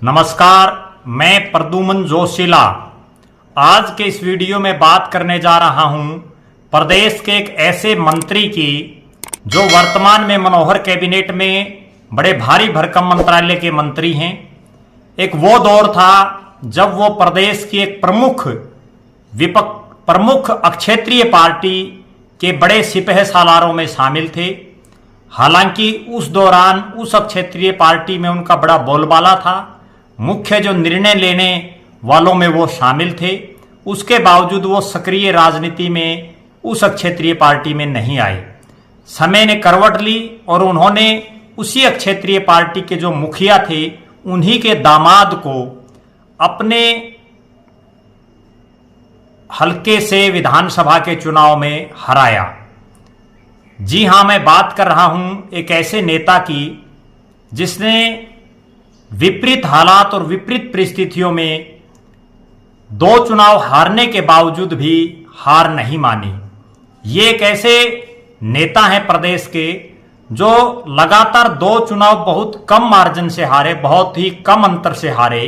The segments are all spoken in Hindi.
नमस्कार, मैं प्रद्युमन जोशीला। आज के इस वीडियो में बात करने जा रहा हूं प्रदेश के एक ऐसे मंत्री की जो वर्तमान में मनोहर कैबिनेट में बड़े भारी भरकम मंत्रालय के मंत्री हैं। एक वो दौर था जब वो प्रदेश की एक प्रमुख अक्षेत्रीय पार्टी के बड़े सिपह सालारों में शामिल थे। हालांकि उस दौरान उस क्षेत्रीय पार्टी में उनका बड़ा बोलबाला था, मुख्य जो निर्णय लेने वालों में वो शामिल थे। उसके बावजूद वो सक्रिय राजनीति में उस क्षेत्रीय पार्टी में नहीं आए। समय ने करवट ली और उन्होंने उसी क्षेत्रीय पार्टी के जो मुखिया थे उन्हीं के दामाद को अपने हल्के से विधानसभा के चुनाव में हराया। जी हां, मैं बात कर रहा हूं एक ऐसे नेता की जिसने विपरीत हालात और विपरीत परिस्थितियों में दो चुनाव हारने के बावजूद भी हार नहीं मानी। ये एक ऐसे नेता हैं प्रदेश के जो लगातार दो चुनाव बहुत कम मार्जिन से हारे, बहुत ही कम अंतर से हारे।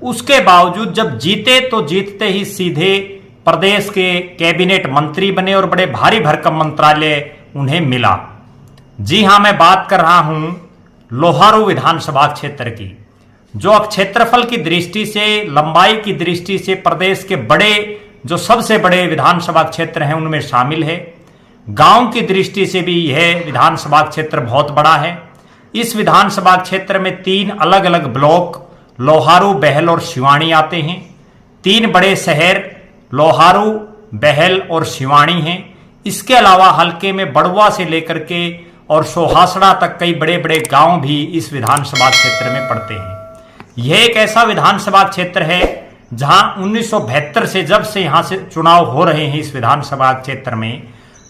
उसके बावजूद जब जीते तो जीतते ही सीधे प्रदेश के कैबिनेट मंत्री बने और बड़े भारी भरकम मंत्रालय उन्हें मिला। जी हां, मैं बात कर रहा हूं लोहारू विधानसभा क्षेत्र की, जो क्षेत्रफल की दृष्टि से, लंबाई की दृष्टि से प्रदेश के बड़े जो सबसे बड़े विधानसभा क्षेत्र हैं उनमें शामिल है। गांव की दृष्टि से भी यह विधानसभा क्षेत्र बहुत बड़ा है। इस विधानसभा क्षेत्र में 3 अलग अलग ब्लॉक लोहारू, बहल और सिवानी आते हैं। 3 बड़े शहर लोहारू, बहल और सिवानी हैं। इसके अलावा हल्के में बड़ुआ से लेकर के और सोहासड़ा तक कई बड़े बड़े गांव भी इस विधानसभा क्षेत्र में पड़ते हैं। यह एक ऐसा विधानसभा क्षेत्र है जहां 1972 से, जब से यहां से चुनाव हो रहे हैं इस विधानसभा क्षेत्र में,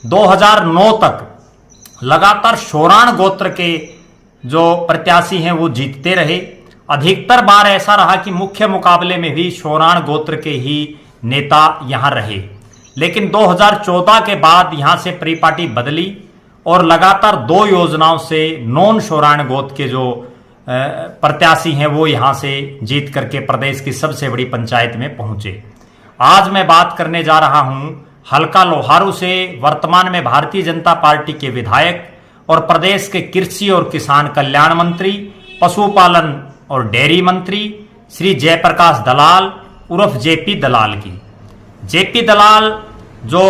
2009 तक लगातार सोराण गोत्र के जो प्रत्याशी हैं वो जीतते रहे। अधिकतर बार ऐसा रहा कि मुख्य मुकाबले में भी सोराण गोत्र के ही नेता यहां रहे। लेकिन 2014 के बाद यहां से परिपाटी बदली और लगातार 2 योजनाओं से नॉन सोराण गोत्र के जो प्रत्याशी हैं वो यहां से जीत करके प्रदेश की सबसे बड़ी पंचायत में पहुंचे। आज मैं बात करने जा रहा हूं हल्का लोहारू से वर्तमान में भारतीय जनता पार्टी के विधायक और प्रदेश के कृषि और किसान कल्याण मंत्री, पशुपालन और डेयरी मंत्री श्री जयप्रकाश दलाल उर्फ जेपी दलाल की। जेपी दलाल जो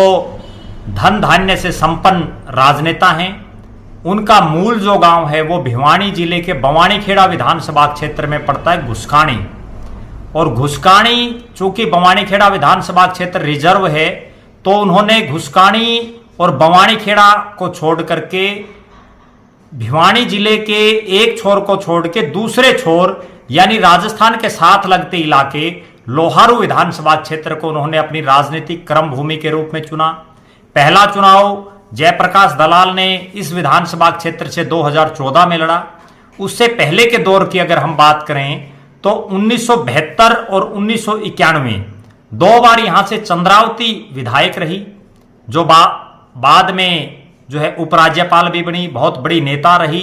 धन धान्य से संपन्न राजनेता हैं। उनका मूल जो गांव है वो भिवानी जिले के बवानीखेड़ा विधानसभा क्षेत्र में पड़ता है, घुसकानी। और घुसकानी, चूंकि बवानीखेड़ा विधानसभा क्षेत्र रिजर्व है, तो उन्होंने घुसकानी और बवानीखेड़ा को छोड़ करके भिवानी जिले के एक छोर को छोड़ के दूसरे छोर यानी राजस्थान के साथ लगते इलाके लोहारू विधानसभा क्षेत्र को उन्होंने अपनी राजनीतिक क्रम भूमि के रूप में चुना। पहला चुनाव जयप्रकाश दलाल ने इस विधानसभा क्षेत्र से 2014 में लड़ा। उससे पहले के दौर की अगर हम बात करें तो 1972 और 1991 2 बार यहां से चंद्रावती विधायक रही, जो बाद में जो है उपराज्यपाल भी बनी, बहुत बड़ी नेता रही।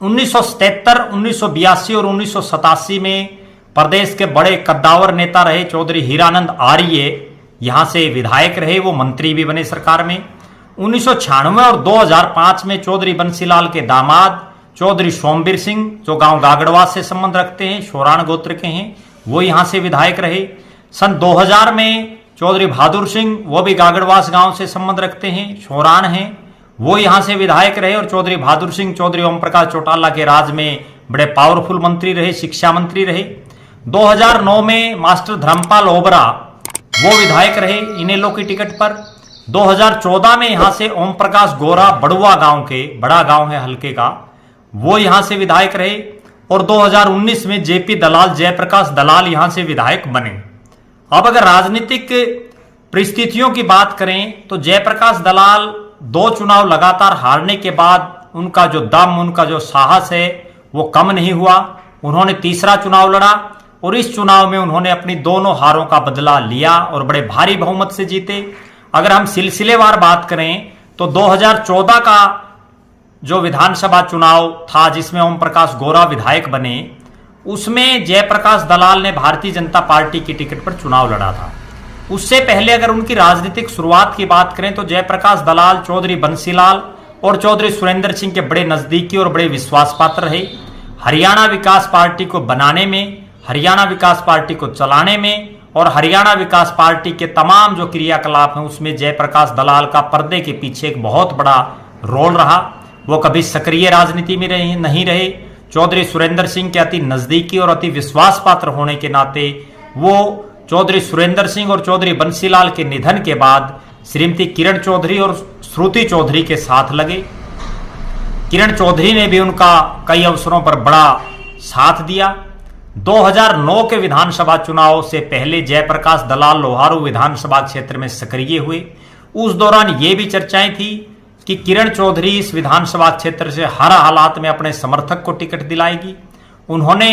1977, 1982 और 1987 में प्रदेश के बड़े कद्दावर नेता रहे चौधरी हीरानंद आर्य, यहां से विधायक रहे, वो मंत्री भी बने सरकार में। 1996 और 2005 में चौधरी बंसीलाल के दामाद चौधरी सोमवीर सिंह, जो गांव गागड़वास से संबंध रखते हैं, सोराण गोत्र के हैं, वो यहां से विधायक रहे। सन 2000 में चौधरी बहादुर सिंह, वो भी गागड़वास गांव से संबंध रखते हैं, सोराण हैं, वो यहां से विधायक रहे। और चौधरी बहादुर सिंह चौधरी ओम प्रकाश चौटाला के राज में बड़े पावरफुल मंत्री रहे, शिक्षा मंत्री रहे। 2009 में मास्टर धर्मपाल ओबरा, वो विधायक रहे इनेलो की टिकट पर। 2014 में यहां से ओम प्रकाश गोरा, बड़ुआ गांव के, बड़ा गांव है हल्के का, वो यहां से विधायक रहे। और 2019 में जेपी दलाल, जयप्रकाश दलाल यहां से विधायक बने। अब अगर राजनीतिक परिस्थितियों की बात करें तो जयप्रकाश दलाल 2 चुनाव लगातार हारने के बाद उनका जो दम, उनका जो साहस है वो कम नहीं हुआ। उन्होंने तीसरा चुनाव लड़ा और इस चुनाव में उन्होंने अपनी दोनों हारों का बदला लिया और बड़े भारी बहुमत से जीते। अगर हम सिलसिलेवार बात करें तो 2014 का जो विधानसभा चुनाव था जिसमें ओम प्रकाश गोरा विधायक बने, उसमें जयप्रकाश दलाल ने भारतीय जनता पार्टी की टिकट पर चुनाव लड़ा था। उससे पहले अगर उनकी राजनीतिक शुरुआत की बात करें तो जयप्रकाश दलाल चौधरी बंसीलाल और चौधरी सुरेंद्र सिंह के बड़े नजदीकी और बड़े विश्वास पात्र रहे। हरियाणा विकास पार्टी को बनाने में, हरियाणा विकास पार्टी को चलाने में और हरियाणा विकास पार्टी के तमाम जो क्रियाकलाप हैं उसमें जयप्रकाश दलाल का पर्दे के पीछे एक बहुत बड़ा रोल रहा। वो कभी सक्रिय राजनीति में नहीं रहे। चौधरी सुरेंद्र सिंह के अति नजदीकी और अति विश्वास पात्र होने के नाते वो चौधरी सुरेंद्र सिंह और चौधरी बंसीलाल के निधन के बाद श्रीमती किरण चौधरी और श्रुति चौधरी के साथ लगे। किरण चौधरी ने भी उनका कई अवसरों पर बड़ा साथ दिया। 2009 के विधानसभा चुनाव से पहले जयप्रकाश दलाल लोहारू विधानसभा क्षेत्र में सक्रिय हुए। उस दौरान ये भी चर्चाएं थी कि किरण चौधरी इस विधानसभा क्षेत्र से हर हालात में अपने समर्थक को टिकट दिलाएगी। उन्होंने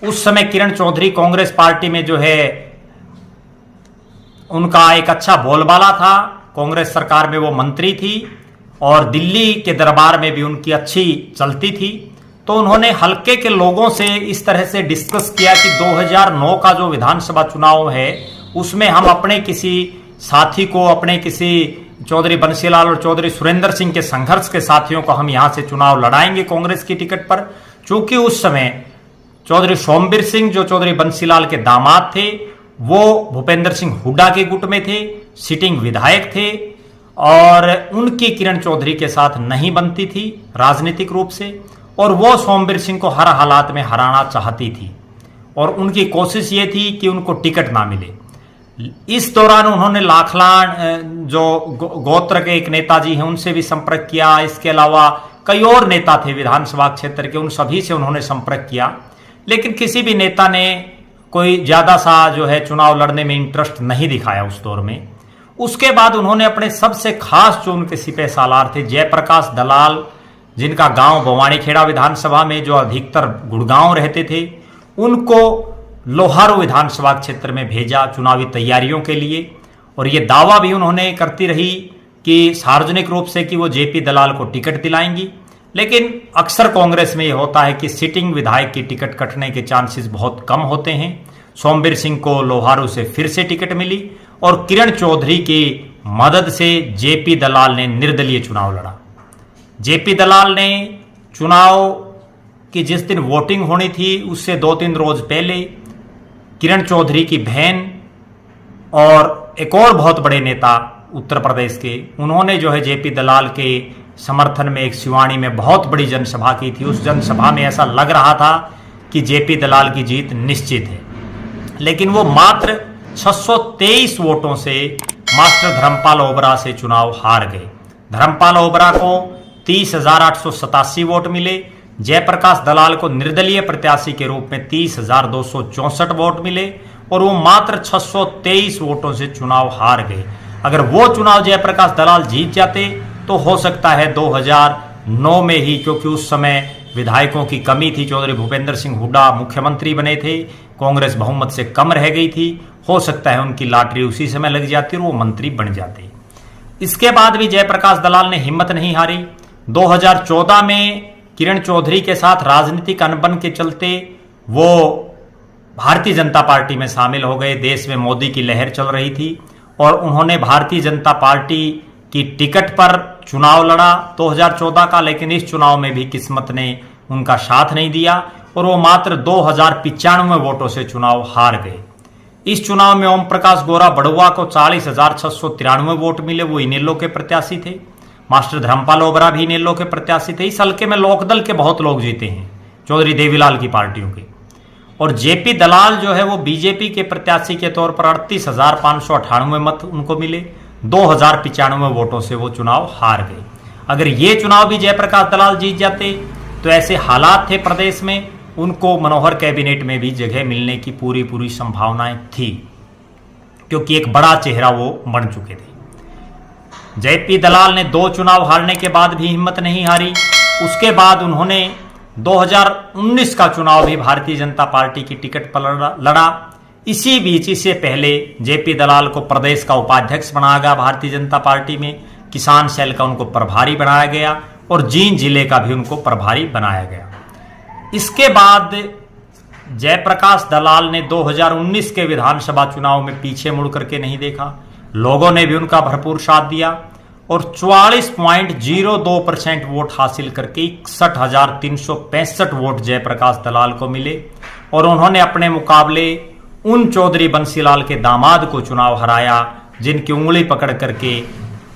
उस समय किरण चौधरी कांग्रेस पार्टी में जो है उनका एक अच्छा बोलबाला था। कांग्रेस सरकार में वो मंत्री थी और दिल्ली के दरबार में भी उनकी अच्छी चलती थी। तो उन्होंने हल्के के लोगों से इस तरह से डिस्कस किया कि 2009 का जो विधानसभा चुनाव है उसमें हम अपने किसी साथी को, अपने किसी चौधरी बंसीलाल और चौधरी सुरेंद्र सिंह के संघर्ष के साथियों को हम यहां से चुनाव लड़ाएंगे कांग्रेस की टिकट पर। चूंकि उस समय चौधरी सोमवीर सिंह जो चौधरी बंसीलाल के दामाद थे वो भूपेंद्र सिंह हुड्डा के गुट में थे, सिटिंग विधायक थे और उनकी किरण चौधरी के साथ नहीं बनती थी राजनीतिक रूप से और वो सोमवीर सिंह को हर हालात में हराना चाहती थी और उनकी कोशिश ये थी कि उनको टिकट ना मिले। इस दौरान उन्होंने लाखलान जो गोत्र के एक नेताजी हैं उनसे भी संपर्क किया। इसके अलावा कई और नेता थे विधानसभा क्षेत्र के, उन सभी से उन्होंने संपर्क किया, लेकिन किसी भी नेता ने कोई ज्यादा सा जो है चुनाव लड़ने में इंटरेस्ट नहीं दिखाया उस दौर में। उसके बाद उन्होंने अपने सबसे खास जो उनके सिपह सालार थे जयप्रकाश दलाल, जिनका गांव बवानीखेड़ा विधानसभा में जो अधिकतर गुड़गांव रहते थे, उनको लोहारू विधानसभा क्षेत्र में भेजा चुनावी तैयारियों के लिए। और ये दावा भी उन्होंने करती रही कि सार्वजनिक रूप से कि वो जेपी दलाल को टिकट दिलाएंगी। लेकिन अक्सर कांग्रेस में ये होता है कि सिटिंग विधायक की टिकट कटने के चांसेस बहुत कम होते हैं। सोमवीर सिंह को लोहारू से फिर से टिकट मिली और किरण चौधरी की मदद से जेपी दलाल ने निर्दलीय चुनाव लड़ा। जेपी दलाल ने चुनाव की जिस दिन वोटिंग होनी थी उससे 2-3 रोज पहले किरण चौधरी की बहन और एक और बहुत बड़े नेता उत्तर प्रदेश के, उन्होंने जो है जेपी दलाल के समर्थन में एक सिवानी में बहुत बड़ी जनसभा की थी। उस जनसभा में ऐसा लग रहा था कि जेपी दलाल की जीत निश्चित है, लेकिन वो मात्र 623 वोटों से मास्टर धर्मपाल ओबरा से चुनाव हार गए। धर्मपाल ओबरा को 30,887 वोट मिले। जयप्रकाश दलाल को निर्दलीय प्रत्याशी के रूप में 30,264 वोट मिले और वो मात्र 623 वोटों से चुनाव हार गए। अगर वो चुनाव जयप्रकाश दलाल जीत जाते तो हो सकता है 2009 में ही, क्योंकि उस समय विधायकों की कमी थी, चौधरी भूपेंद्र सिंह हुड्डा मुख्यमंत्री बने थे, कांग्रेस बहुमत से कम रह गई थी, हो सकता है उनकी लॉटरी उसी समय लग जाती और वो मंत्री बन जाते। इसके बाद भी जयप्रकाश दलाल ने हिम्मत नहीं हारी। 2014 में किरण चौधरी के साथ राजनीतिक अनबन के चलते वो भारतीय जनता पार्टी में शामिल हो गए। देश में मोदी की लहर चल रही थी और उन्होंने भारतीय जनता पार्टी की टिकट पर चुनाव लड़ा 2014 का, लेकिन इस चुनाव में भी किस्मत ने उनका साथ नहीं दिया और वो मात्र 2095 वोटों से चुनाव हार गए। इस चुनाव में ओम प्रकाश गोरा बड़ुआ को 40,693 वोट मिले, वो इनेलो के प्रत्याशी थे। मास्टर धर्मपाल ओबरा भी इनेलो के प्रत्याशी थे। इस हल्के में लोकदल के बहुत लोग जीते हैं, चौधरी देवीलाल की पार्टियों के। और जेपी दलाल जो है वो बीजेपी के प्रत्याशी के तौर पर 38,598 मत उनको मिले, 2,095 वोटों से वो चुनाव हार गए। अगर ये चुनाव भी जयप्रकाश दलाल जीत जाते तो ऐसे हालात थे प्रदेश में, उनको मनोहर कैबिनेट में भी जगह मिलने की पूरी संभावनाएं थी, क्योंकि एक बड़ा चेहरा वो बन चुके थे। जेपी दलाल ने 2 चुनाव हारने के बाद भी हिम्मत नहीं हारी। उसके बाद उन्होंने 2019 का चुनाव भी भारतीय जनता पार्टी की टिकट पर लड़ा। इसी बीच, इससे पहले जेपी दलाल को प्रदेश का उपाध्यक्ष बनाया गया भारतीय जनता पार्टी में, किसान सेल का उनको प्रभारी बनाया गया और जींद जिले का भी उनको प्रभारी बनाया गया। इसके बाद जयप्रकाश दलाल ने 2019 के विधानसभा चुनाव में पीछे मुड़ करके नहीं देखा, लोगों ने भी उनका भरपूर साथ दिया और 44.02% वोट हासिल करके 61,365 वोट जयप्रकाश दलाल को मिले और उन्होंने अपने मुकाबले उन चौधरी बंसीलाल के दामाद को चुनाव हराया जिनकी उंगली पकड़ करके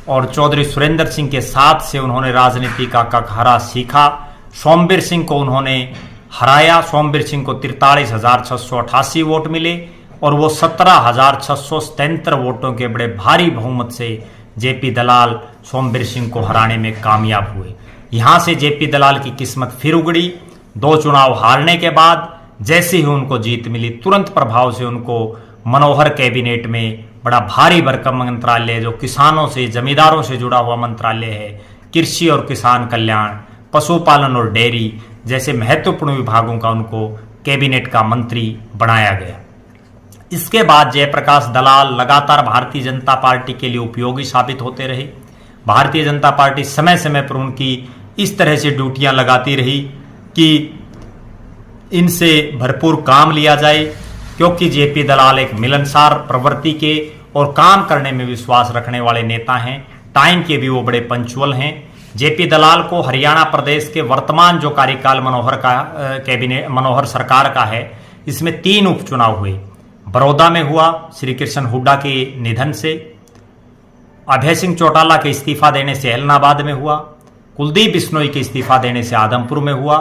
और चौधरी सुरेंद्र सिंह के साथ से उन्होंने राजनीति का कखहरा सीखा। सोमवीर सिंह को उन्होंने हराया। सोमवीर सिंह को 43,688 वोट मिले और वो 17,677 वोटों के बड़े भारी बहुमत से जेपी दलाल सोमवीर सिंह को हराने में कामयाब हुए। यहां से जेपी दलाल की किस्मत फिर उगड़ी। 2 चुनाव हारने के बाद जैसे ही उनको जीत मिली, तुरंत प्रभाव से उनको मनोहर कैबिनेट में बड़ा भारी भरकम मंत्रालय, जो किसानों से जमींदारों से जुड़ा हुआ मंत्रालय है, कृषि और किसान कल्याण, पशुपालन और डेयरी जैसे महत्वपूर्ण विभागों का उनको कैबिनेट का मंत्री बनाया गया। इसके बाद जयप्रकाश दलाल लगातार भारतीय जनता पार्टी के लिए उपयोगी साबित होते रहे। भारतीय जनता पार्टी समय समय पर उनकी इस तरह से ड्यूटियां लगाती रही कि इनसे भरपूर काम लिया जाए, क्योंकि जेपी दलाल एक मिलनसार प्रवृत्ति के और काम करने में विश्वास रखने वाले नेता हैं। टाइम के भी वो बड़े पंचुअल हैं। जेपी दलाल को हरियाणा प्रदेश के वर्तमान जो कार्यकाल मनोहर सरकार का है, इसमें 3 उपचुनाव हुए। बड़ौदा में हुआ श्री कृष्ण हुड्डा के निधन से, अभय सिंह चौटाला के इस्तीफा देने से एलनाबाद में हुआ, कुलदीप बिश्नोई के इस्तीफा देने से आदमपुर में हुआ।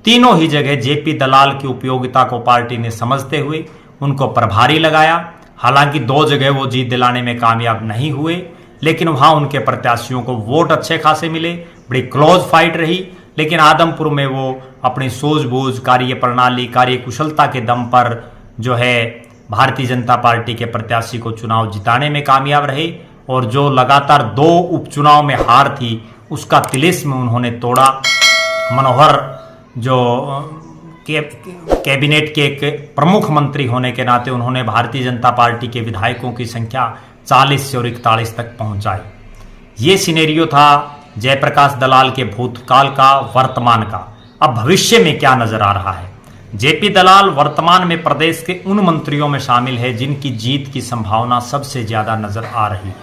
तीनों ही जगह जेपी दलाल की उपयोगिता को पार्टी ने समझते हुए उनको प्रभारी लगाया। हालांकि 2 जगह वो जीत दिलाने में कामयाब नहीं हुए, लेकिन वहां उनके प्रत्याशियों को वोट अच्छे खासे मिले। बड़ी क्लोज फाइट रही, लेकिन आदमपुर में वो अपनी सूझबूझ, कार्य प्रणाली, कार्य कुशलता के दम पर जो है भारतीय जनता पार्टी के प्रत्याशी को चुनाव जिताने में कामयाब रहे और जो लगातार 2 उपचुनाव में हार थी उसका तिलिस्म उन्होंने तोड़ा। मनोहर जो कैबिनेट के एक प्रमुख मंत्री होने के नाते उन्होंने भारतीय जनता पार्टी के विधायकों की संख्या 40 से और 41 तक पहुंचाई। ये सिनेरियो था जयप्रकाश दलाल के भूतकाल का, वर्तमान का। अब भविष्य में क्या नजर आ रहा है? जेपी दलाल वर्तमान में प्रदेश के उन मंत्रियों में शामिल है जिनकी जीत की संभावना सबसे ज्यादा नजर आ रही है।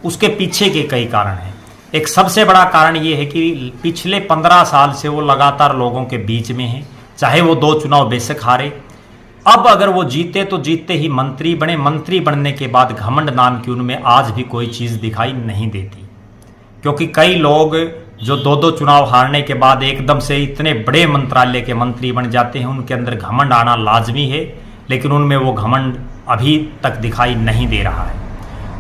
उसके पीछे के कई कारण हैं। एक सबसे बड़ा कारण यह है कि पिछले 15 साल से वो लगातार लोगों के बीच में है, चाहे वो 2 चुनाव बेशक हारे। अब अगर वो जीते तो जीतते ही मंत्री बने। मंत्री बनने के बाद घमंड नाम की उनमें आज भी कोई चीज दिखाई नहीं देती, क्योंकि कई लोग जो 2 चुनाव हारने के बाद एकदम से इतने बड़े मंत्रालय के मंत्री बन जाते हैं, उनके अंदर घमंड आना लाजमी है, लेकिन उनमें वो घमंड अभी तक दिखाई नहीं दे रहा है।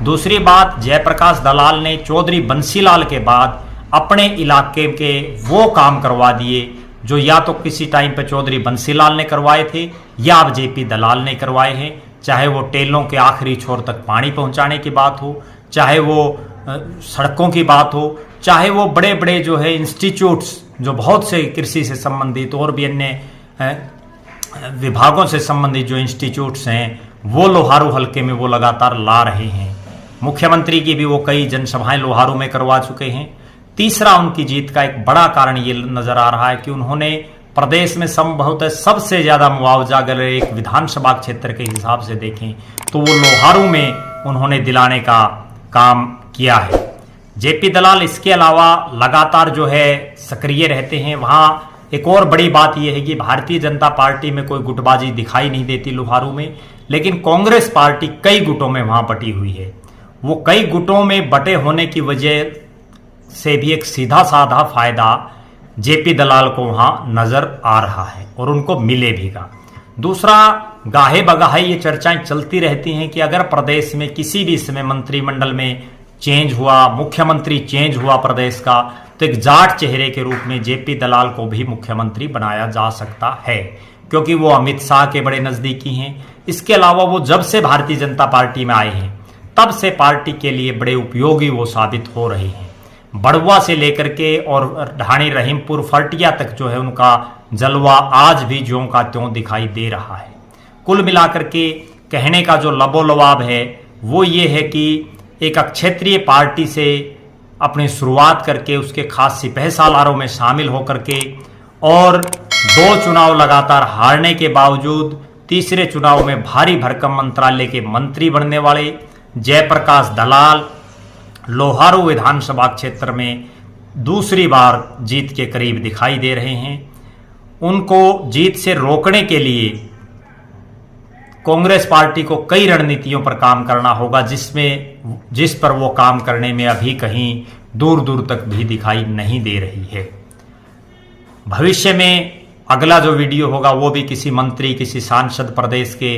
दूसरी बात, जयप्रकाश दलाल ने चौधरी बंसीलाल के बाद अपने इलाके के वो काम करवा दिए जो या तो किसी टाइम पे चौधरी बंसीलाल ने करवाए थे या अब जेपी दलाल ने करवाए हैं। चाहे वो टेलों के आखिरी छोर तक पानी पहुंचाने की बात हो, चाहे वो सड़कों की बात हो, चाहे वो बड़े बड़े जो है इंस्टीट्यूट्स, जो बहुत से कृषि से संबंधित और भी अन्य विभागों से संबंधित जो इंस्टीट्यूट्स हैं, वो लोहारू हलके में वो लगातार ला रहे हैं। मुख्यमंत्री की भी वो कई जनसभाएं लोहारू में करवा चुके हैं। तीसरा, उनकी जीत का एक बड़ा कारण ये नजर आ रहा है कि उन्होंने प्रदेश में संभवतः सबसे ज्यादा मुआवजा अगर एक विधानसभा क्षेत्र के हिसाब से देखें तो वो लोहारू में उन्होंने दिलाने का काम किया है। जेपी दलाल इसके अलावा लगातार जो है सक्रिय रहते हैं। वहां एक और बड़ी बात यह है कि भारतीय जनता पार्टी में कोई गुटबाजी दिखाई नहीं देती लोहारू में, लेकिन कांग्रेस पार्टी कई गुटों में वहां बटी हुई है। वो कई गुटों में बटे होने की वजह से भी एक सीधा साधा फायदा जेपी दलाल को वहां नजर आ रहा है और उनको मिले भी गा। दूसरा, गाहे बगाहे ये चर्चाएं चलती रहती हैं कि अगर प्रदेश में किसी भी समय मंत्रिमंडल में चेंज हुआ, मुख्यमंत्री चेंज हुआ प्रदेश का, तो एक जाट चेहरे के रूप में जेपी दलाल को भी मुख्यमंत्री बनाया जा सकता है, क्योंकि वो अमित शाह के बड़े नजदीकी हैं। इसके अलावा वो जब से भारतीय जनता पार्टी में आए हैं तब से पार्टी के लिए बड़े उपयोगी वो साबित हो रहे हैं। बड़ुआ से लेकर के और ढाणी, रहीमपुर, फर्टिया तक जो है उनका जलवा आज भी ज्यों का त्यों दिखाई दे रहा है। कुल मिलाकर के कहने का जो लबोलवाब है वो ये है कि एक क्षेत्रीय पार्टी से अपनी शुरुआत करके उसके खास सिपह सालारों में शामिल होकर के और 2 चुनाव लगातार हारने के बावजूद तीसरे चुनाव में भारी भरकम मंत्रालय के मंत्री बनने वाले जयप्रकाश दलाल लोहारू विधानसभा क्षेत्र में दूसरी बार जीत के करीब दिखाई दे रहे हैं। उनको जीत से रोकने के लिए कांग्रेस पार्टी को कई रणनीतियों पर काम करना होगा, जिस पर वो काम करने में अभी कहीं दूर दूर तक भी दिखाई नहीं दे रही है। भविष्य में अगला जो वीडियो होगा वो भी किसी मंत्री, किसी सांसद प्रदेश के,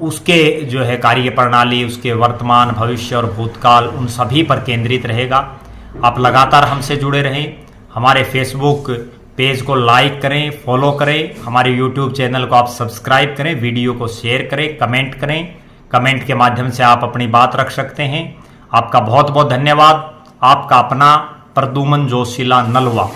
उसके जो है कार्य प्रणाली, उसके वर्तमान, भविष्य और भूतकाल, उन सभी पर केंद्रित रहेगा। आप लगातार हमसे जुड़े रहें। हमारे फेसबुक पेज को लाइक करें, फॉलो करें, हमारे यूट्यूब चैनल को आप सब्सक्राइब करें, वीडियो को शेयर करें, कमेंट करें। कमेंट के माध्यम से आप अपनी बात रख सकते हैं। आपका बहुत बहुत धन्यवाद। आपका अपना प्रद्युमन जोशीला नलवा।